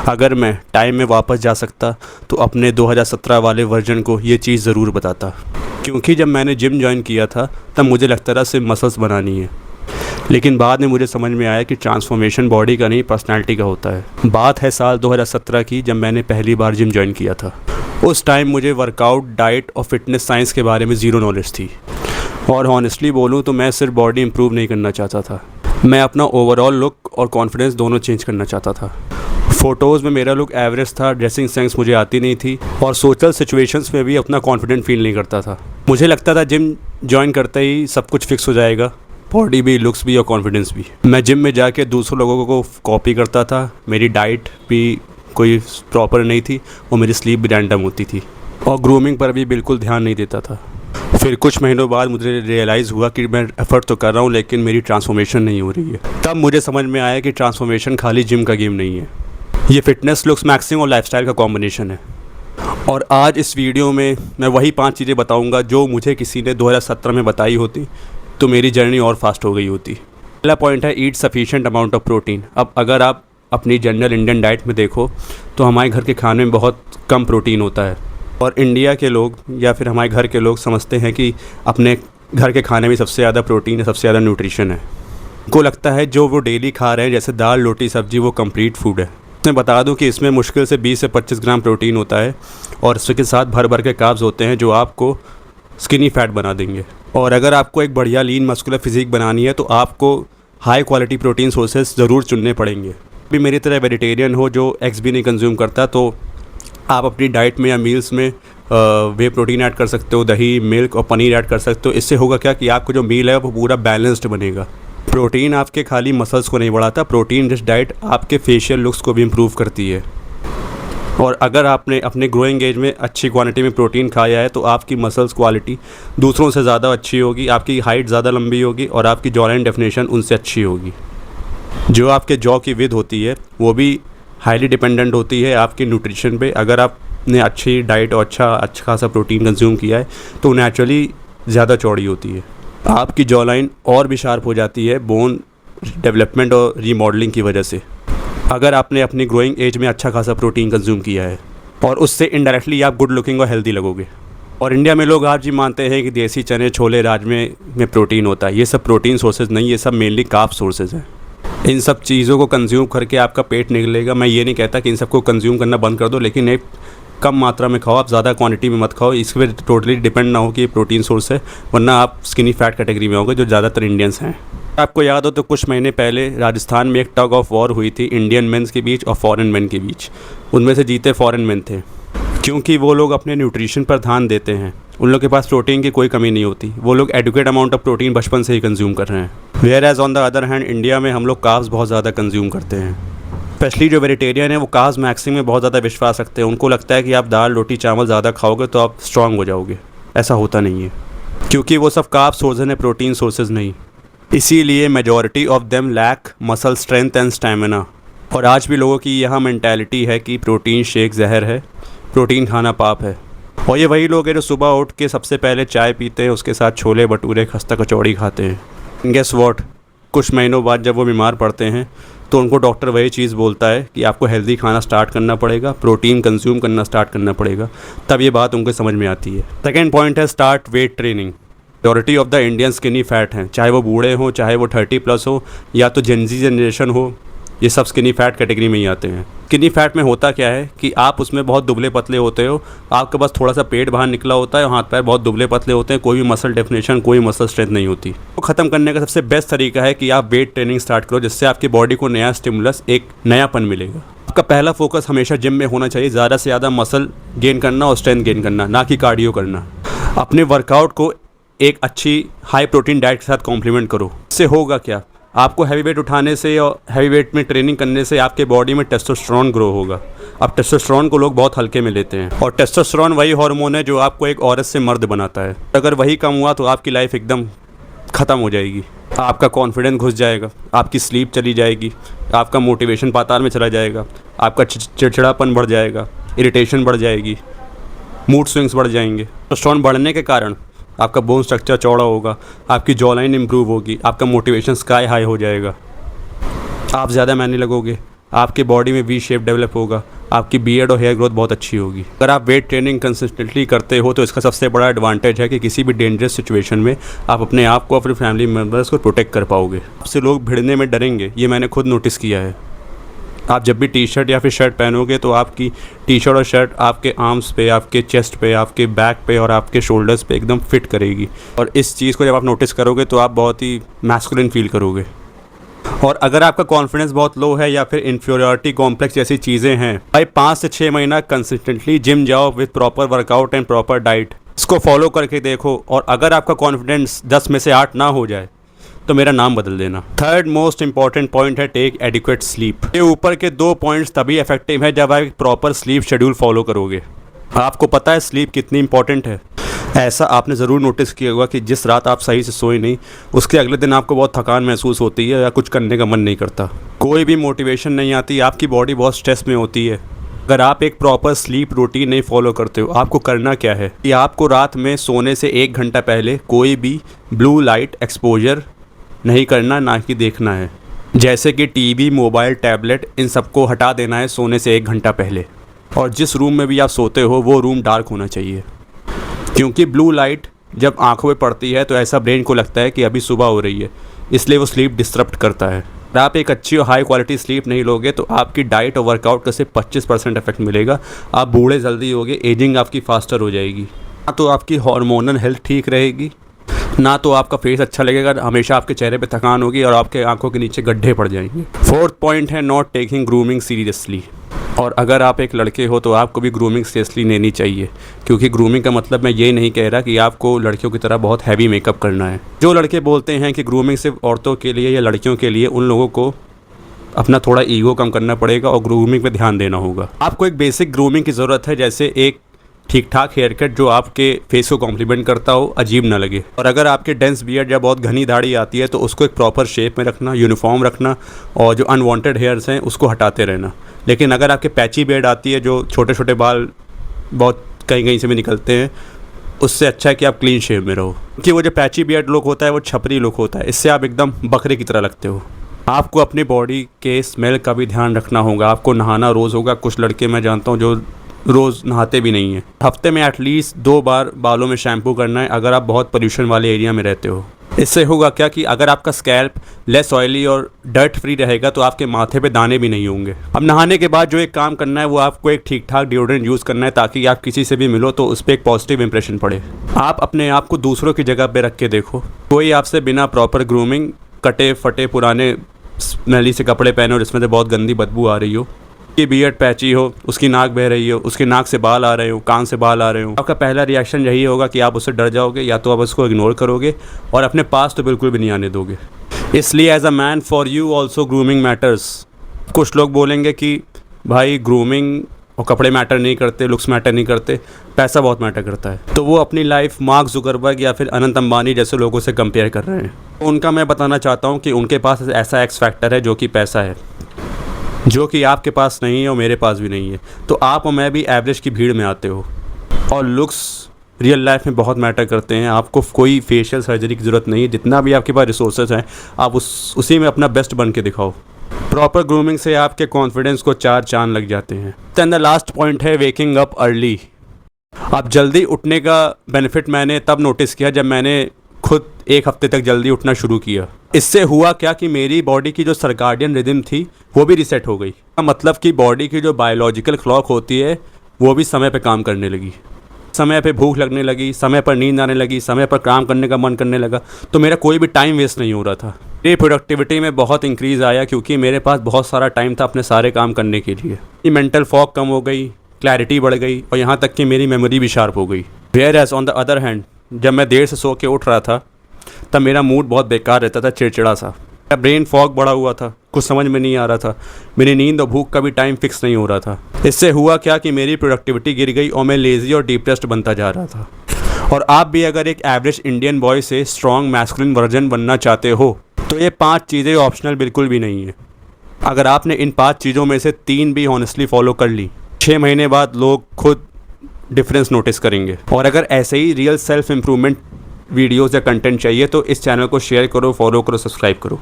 अगर मैं टाइम में वापस जा सकता तो अपने 2017 वाले वर्जन को ये चीज़ ज़रूर बताता, क्योंकि जब मैंने जिम ज्वाइन किया था तब मुझे लगता था सिर्फ मसल्स बनानी है, लेकिन बाद में मुझे समझ में आया कि ट्रांसफॉर्मेशन बॉडी का नहीं पर्सनैलिटी का होता है। बात है साल 2017 की, जब मैंने पहली बार जिम ज्वाइन किया था। उस टाइम मुझे वर्कआउट, डाइट और फिटनेस साइंस के बारे में ज़ीरो नॉलेज थी, और हॉनेस्टली बोलूँ तो मैं सिर्फ बॉडी इंप्रूव नहीं करना चाहता था, मैं अपना ओवरऑल लुक और कॉन्फिडेंस दोनों चेंज करना चाहता था। फ़ोटोज़ में मेरा लुक एवरेज था, ड्रेसिंग सेंस मुझे आती नहीं थी, और सोशल सिचुएशंस में भी अपना कॉन्फिडेंट फील नहीं करता था। मुझे लगता था जिम ज्वाइन करते ही सब कुछ फिक्स हो जाएगा, बॉडी भी, लुक्स भी और कॉन्फिडेंस भी। मैं जिम में जाके दूसरों लोगों को कॉपी करता था, मेरी डाइट भी कोई प्रॉपर नहीं थी और मेरी स्लीप भी रैंडम होती थी, और ग्रूमिंग पर भी बिल्कुल ध्यान नहीं देता था। फिर कुछ महीनों बाद मुझे रियलाइज़ हुआ कि मैं एफ़र्ट तो कर रहा हूँ लेकिन मेरी ट्रांसफॉर्मेशन नहीं हो रही है। तब मुझे समझ में आया कि ट्रांसफॉर्मेशन खाली जिम का गेम नहीं है, ये फिटनेस, लुक्स, मैक्सिंग और लाइफस्टाइल का कॉम्बिनेशन है। और आज इस वीडियो में मैं वही 5 चीज़ें बताऊंगा जो मुझे किसी ने 2017 में बताई होती तो मेरी जर्नी और फास्ट हो गई होती। पहला पॉइंट है ईट सफिशिएंट अमाउंट ऑफ प्रोटीन। अब अगर आप अपनी जनरल इंडियन डाइट में देखो तो हमारे घर के खाने में बहुत कम प्रोटीन होता है, और इंडिया के लोग या फिर हमारे घर के लोग समझते हैं कि अपने घर के खाने में सबसे ज़्यादा प्रोटीन है, सबसे ज़्यादा न्यूट्रिशन है। उनको लगता है जो वो डेली खा रहे हैं जैसे दाल, रोटी, सब्जी, वो कंप्लीट फूड है। मैं बता दूं कि इसमें मुश्किल से 20 से 25 ग्राम प्रोटीन होता है, और इसके साथ भर भर के कार्ब्स होते हैं जो आपको स्किनी फैट बना देंगे। और अगर आपको एक बढ़िया लीन मस्कुलर फिजिक बनानी है तो आपको हाई क्वालिटी प्रोटीन सोर्सेज ज़रूर चुनने पड़ेंगे। भी मेरी तरह वेजिटेरियन हो जो एग्स भी नहीं कंज्यूम करता, तो आप अपनी डाइट में या मील्स में वे प्रोटीन ऐड कर सकते हो, दही, मिल्क और पनीर ऐड कर सकते हो। इससे होगा क्या कि आपको जो मील है वो पूरा बैलेंस्ड बनेगा। प्रोटीन आपके खाली मसल्स को नहीं बढ़ाता, प्रोटीन रिच डाइट आपके फेशियल लुक्स को भी इम्प्रूव करती है। और अगर आपने अपने ग्रोइंग एज में अच्छी क्वांटिटी में प्रोटीन खाया है तो आपकी मसल्स क्वालिटी दूसरों से ज़्यादा अच्छी होगी, आपकी हाइट ज़्यादा लंबी होगी और आपकी जॉ लाइन डेफिनेशन उनसे अच्छी होगी। जो आपके जॉ की विड्थ होती है वो भी हाईली डिपेंडेंट होती है आपकी न्यूट्रिशन पे। अगर आपने अच्छी डाइट और अच्छा खासा प्रोटीन कंज्यूम किया है तो नेचुरली ज़्यादा चौड़ी होती है। आपकी जॉ लाइन और भी शार्प हो जाती है बोन डेवलपमेंट और रीमॉडलिंग की वजह से, अगर आपने अपनी ग्रोइंग एज में अच्छा खासा प्रोटीन कंज्यूम किया है, और उससे इनडायरेक्टली आप गुड लुकिंग और हेल्दी लगोगे। और इंडिया में लोग आज भी मानते हैं कि देसी चने, छोले, राजमे में प्रोटीन होता है। ये सब प्रोटीन सोर्सेज नहीं, ये सब मेनली कार्ब सोर्सेज हैं। इन सब चीज़ों को कंज्यूम करके आपका पेट निकलेगा। मैं ये नहीं कहता कि इन सबको कंज्यूम करना बंद कर दो, लेकिन एक कम मात्रा में खाओ, आप ज़्यादा क्वांटिटी में मत खाओ। इस पर टोटली डिपेंड ना हो कि ये प्रोटीन सोर्स है, वरना आप स्किनी फैट कैटेगरी में होगे जो ज़्यादातर इंडियंस हैं। आपको याद हो तो कुछ महीने पहले राजस्थान में एक टग ऑफ वॉर हुई थी इंडियन मेंस के बीच और फॉरेन मेन के बीच। उनमें से जीते फॉरेन मेन थे, क्योंकि वो लोग अपने न्यूट्रिशन पर ध्यान देते हैं। उन लोग के पास प्रोटीन की कोई कमी नहीं होती, वो लोग एडुकेट अमाउंट ऑफ प्रोटीन बचपन से ही कंज्यूम कर रहे हैं। Whereas on the other hand India में हम लोग कार्ब्स बहुत ज़्यादा कंज्यूम करते हैं। स्पेशली जो वेजिटेरियन है वो कार्ब्स मैक्सिंग में बहुत ज़्यादा विश्वास रखते हैं। उनको लगता है कि आप दाल, रोटी, चावल ज़्यादा खाओगे तो आप स्ट्रांग हो जाओगे। ऐसा होता नहीं है, क्योंकि वो सब कार्ब सोर्सेज हैं, प्रोटीन सोर्सेज नहीं। इसीलिए majority of them lack muscle strength and stamina. और आज भी लोगों की यहाँ मेंटालिटी है कि प्रोटीन शेक जहर है, प्रोटीन खाना पाप है। और ये वही लोग हैं जो सुबह उठ के सबसे पहले चाय पीते हैं, उसके साथ छोले भटूरे, खस्ता कचौड़ी खाते हैं। गेस व्हाट, कुछ महीनों बाद जब वो बीमार पड़ते हैं तो उनको डॉक्टर वही चीज़ बोलता है कि आपको हेल्दी खाना स्टार्ट करना पड़ेगा, प्रोटीन कंज्यूम करना स्टार्ट करना पड़ेगा। तब ये बात उनको समझ में आती है। सेकेंड पॉइंट है start weight training. Majority of the Indian skinny fat हैं, चाहे वो बूढ़े हों, चाहे वो 30+ हो, या तो जेनजी जनरेशन हो, ये सब स्किनी फैट कैटेगरी में ही आते हैं। स्किनी फैट में होता क्या है कि आप उसमें बहुत दुबले पतले होते हो, आपके पास थोड़ा सा पेट बाहर निकला होता है और हाथ पैर बहुत दुबले पतले होते हैं, कोई भी मसल डेफिनेशन, कोई मसल स्ट्रेंथ नहीं होती। तो ख़त्म करने का सबसे बेस्ट तरीका है कि आप वेट ट्रेनिंग स्टार्ट करो, जिससे आपकी बॉडी को नया स्टिमुलस, एक नयापन मिलेगा। आपका पहला फोकस हमेशा जिम में होना चाहिए, ज़्यादा से ज़्यादा मसल गेन करना और स्ट्रेंथ गेन करना, ना कि कार्डियो करना। अपने वर्कआउट को एक अच्छी हाई प्रोटीन डाइट के साथ कॉम्प्लीमेंट करो। इससे होगा क्या, आपको हैवी वेट उठाने से और हैवी वेट में ट्रेनिंग करने से आपके बॉडी में टेस्टोस्टेरोन ग्रो होगा। अब टेस्टोस्टेरोन को लोग बहुत हल्के में लेते हैं, और टेस्टोस्टेरोन वही हार्मोन है जो आपको एक औरत से मर्द बनाता है। अगर वही कम हुआ तो आपकी लाइफ एकदम ख़त्म हो जाएगी। आपका कॉन्फिडेंस घुस जाएगा, आपकी स्लीप चली जाएगी, आपका मोटिवेशन पाताल में चला जाएगा, आपका चिड़चिड़ापन बढ़ जाएगा, इरिटेशन बढ़ जाएगी, मूड स्विंग्स बढ़ जाएंगे। टेस्टोस्टेरोन बढ़ने के कारण आपका बोन स्ट्रक्चर चौड़ा होगा, आपकी जॉ लाइन इंप्रूव होगी, आपका मोटिवेशन स्काई हाई हो जाएगा, आप ज़्यादा मैनी लगोगे, आपके बॉडी में वी शेप डेवलप होगा, आपकी बियर्ड और हेयर ग्रोथ बहुत अच्छी होगी। अगर आप वेट ट्रेनिंग कंसिस्टेंटली करते हो तो इसका सबसे बड़ा एडवांटेज है कि किसी भी डेंजरस सिचुएशन में आप अपने आप को, अपने फैमिली मेम्बर्स को प्रोटेक्ट कर पाओगे। आपसे लोग भिड़ने में डरेंगे, ये मैंने खुद नोटिस किया है। आप जब भी टी शर्ट या फिर शर्ट पहनोगे तो आपकी टी शर्ट और शर्ट आपके आर्म्स पे, आपके चेस्ट पे, आपके बैक पे और आपके शोल्डर्स पे एकदम फिट करेगी। और इस चीज़ को जब आप नोटिस करोगे तो आप बहुत ही मैस्कुलिन फील करोगे। और अगर आपका कॉन्फिडेंस बहुत लो है या फिर इन्फीरियरिटी कॉम्प्लेक्स जैसी चीज़ें हैं, भाई 5 से 6 महीना कंसिस्टेंटली जिम जाओ with proper workout and proper diet, इसको फॉलो करके देखो। और अगर आपका कॉन्फिडेंस 10 में से 8 ना हो जाए तो मेरा नाम बदल देना। थर्ड मोस्ट इंपॉर्टेंट पॉइंट है टेक एडिक्वेट स्लीप। ये ऊपर के 2 पॉइंट्स तभी इफेक्टिव है जब आप एक प्रॉपर स्लीप शेड्यूल फॉलो करोगे। आपको पता है स्लीप कितनी इंपॉर्टेंट है? ऐसा आपने ज़रूर नोटिस किया होगा कि जिस रात आप सही से सोए नहीं, उसके अगले दिन आपको बहुत थकान महसूस होती है या कुछ करने का मन नहीं करता, कोई भी मोटिवेशन नहीं आती, आपकी बॉडी बहुत स्ट्रेस में होती है। अगर आप एक प्रॉपर स्लीप रूटीन नहीं फॉलो करते हो, आपको करना क्या है कि आपको रात में सोने से 1 घंटा पहले कोई भी ब्लू लाइट एक्सपोजर नहीं करना, ना कि देखना है। जैसे कि टीवी, मोबाइल, टैबलेट, इन सबको हटा देना है सोने से 1 घंटा पहले। और जिस रूम में भी आप सोते हो वो रूम डार्क होना चाहिए, क्योंकि ब्लू लाइट जब आंखों में पड़ती है तो ऐसा ब्रेन को लगता है कि अभी सुबह हो रही है, इसलिए वो स्लीप डिस्टर्ब करता है। अगर आप एक अच्छी और हाई क्वालिटी स्लीप नहीं लोगे तो आपकी डाइट और वर्कआउट का सिर्फ 25% इफेक्ट मिलेगा। आप बूढ़े जल्दी होगे, एजिंग आपकी फास्टर हो जाएगी। ना तो आपकी हार्मोनल हेल्थ ठीक रहेगी, ना तो आपका फेस अच्छा लगेगा, हमेशा आपके चेहरे पे थकान होगी और आपके आंखों के नीचे गड्ढे पड़ जाएंगे। 4th पॉइंट है नॉट टेकिंग ग्रूमिंग सीरियसली। और अगर आप एक लड़के हो तो आपको भी ग्रूमिंग सीरियसली लेनी चाहिए, क्योंकि ग्रूमिंग का मतलब मैं ये नहीं कह रहा कि आपको लड़कियों की तरह बहुत हैवी मेकअप करना है। जो लड़के बोलते हैं कि ग्रूमिंग सिर्फ औरतों के लिए या लड़कियों के लिए, उन लोगों को अपना थोड़ा ईगो कम करना पड़ेगा और ग्रूमिंग पे ध्यान देना होगा। आपको एक बेसिक ग्रूमिंग की ज़रूरत है, जैसे एक ठीक ठाक हेयर कट जो आपके फेस को कॉम्प्लीमेंट करता हो, अजीब ना लगे। और अगर आपके डेंस बियर्ड या बहुत घनी दाढ़ी आती है तो उसको एक प्रॉपर शेप में रखना, यूनिफॉर्म रखना, और जो अनवांटेड हेयर्स हैं उसको हटाते रहना। लेकिन अगर आपके पैची बियर्ड आती है, जो छोटे छोटे बाल बहुत कहीं कहीं से भी निकलते हैं, उससे अच्छा है कि आप क्लीन शेव में रहो, क्योंकि वो जो पैची बियर्ड लुक होता है वो छपरी लुक होता है, इससे आप एकदम बकरे की तरह लगते हो। आपको अपनी बॉडी के स्मेल का भी ध्यान रखना होगा। आपको नहाना रोज़ होगा। कुछ लड़के मैं जानता हूँ जो रोज़ नहाते भी नहीं हैं। हफ्ते में एटलीस्ट 2 बार बालों में शैम्पू करना है अगर आप बहुत पोल्यूशन वाले एरिया में रहते हो। इससे होगा क्या कि अगर आपका स्कैल्प लेस ऑयली और डर्ट फ्री रहेगा तो आपके माथे पे दाने भी नहीं होंगे। अब नहाने के बाद जो एक काम करना है वो आपको एक ठीक ठाक डिओड्रेंट यूज़ करना है, ताकि आप किसी से भी मिलो तो उस पर एक पॉजिटिव इंप्रेशन पड़े। आप अपने आप को दूसरों की जगह पे रख के देखो। कोई आपसे बिना प्रॉपर ग्रूमिंग, कटे फटे पुराने स्मेली से कपड़े पहने हो जिसमें से बहुत गंदी बदबू आ रही हो, की बियर्ड पैची हो, उसकी नाक बह रही हो, उसके नाक से बाल आ रहे हो, कान से बाल आ रहे हो, आपका पहला रिएक्शन यही होगा कि आप उससे डर जाओगे, या तो आप उसको इग्नोर करोगे और अपने पास तो बिल्कुल भी नहीं आने दोगे। इसलिए as a man for you also grooming matters. कुछ लोग बोलेंगे कि भाई ग्रूमिंग और कपड़े मैटर नहीं करते, लुक्स मैटर नहीं करते, पैसा बहुत मैटर करता है। तो वो अपनी लाइफ मार्क जुकरबर्ग या फिर अनंत अंबानी जैसे लोगों से कंपेयर कर रहे हैं। उनका मैं बताना चाहता हूँ कि उनके पास ऐसा एक्स फैक्टर है जो कि पैसा है, जो कि आपके पास नहीं है और मेरे पास भी नहीं है। तो आप और मैं भी एवरेज की भीड़ में आते हो। और लुक्स रियल लाइफ में बहुत मैटर करते हैं। आपको कोई फेशियल सर्जरी की ज़रूरत नहीं है। जितना भी आपके पास रिसोर्सेज हैं आप उसी में अपना बेस्ट बन के दिखाओ। प्रॉपर ग्रूमिंग से आपके कॉन्फिडेंस को 4 चांद लग जाते हैं। देन द लास्ट पॉइंट है वेकिंग अप अर्ली। आप जल्दी उठने का बेनिफिट मैंने तब नोटिस किया जब मैंने खुद 1 हफ्ते तक जल्दी उठना शुरू किया। इससे हुआ क्या कि मेरी बॉडी की जो सर्काडियन रिदम थी वो भी रीसेट हो गई। मतलब कि बॉडी की जो बायोलॉजिकल क्लॉक होती है वो भी समय पे काम करने लगी। समय पे भूख लगने लगी, समय पर नींद आने लगी, समय पर काम करने का मन करने लगा। तो मेरा कोई भी टाइम वेस्ट नहीं हो रहा था। मेरी प्रोडक्टिविटी में बहुत इंक्रीज़ आया क्योंकि मेरे पास बहुत सारा टाइम था अपने सारे काम करने के लिए। मेंटल फॉग कम हो गई, क्लैरिटी बढ़ गई और यहाँ तक कि मेरी मेमोरी भी शार्प हो गई। Whereas on the other hand जब मैं देर से सो के उठ रहा था तब मेरा मूड बहुत बेकार रहता था, चिड़चिड़ा सा। मेरा ब्रेन फॉग बढ़ा हुआ था, कुछ समझ में नहीं आ रहा था। मेरी नींद और भूख का भी टाइम फिक्स नहीं हो रहा था। इससे हुआ क्या कि मेरी प्रोडक्टिविटी गिर गई और मैं लेज़ी और डिप्रेस्ड बनता जा रहा था। और आप भी अगर एक एवरेज इंडियन बॉय से स्ट्रॉन्ग मैस्कुलिन वर्जन बनना चाहते हो तो ये 5 चीज़ें ऑप्शनल बिल्कुल भी नहीं है। अगर आपने इन 5 चीज़ों में से 3 भी ऑनेस्टली फॉलो कर ली, 6 महीने बाद लोग खुद डिफरेंस नोटिस करेंगे। और अगर ऐसे ही रियल सेल्फ इम्प्रूवमेंट वीडियोज़ या कंटेंट चाहिए तो इस चैनल को शेयर करो, फॉलो करो, सब्सक्राइब करो।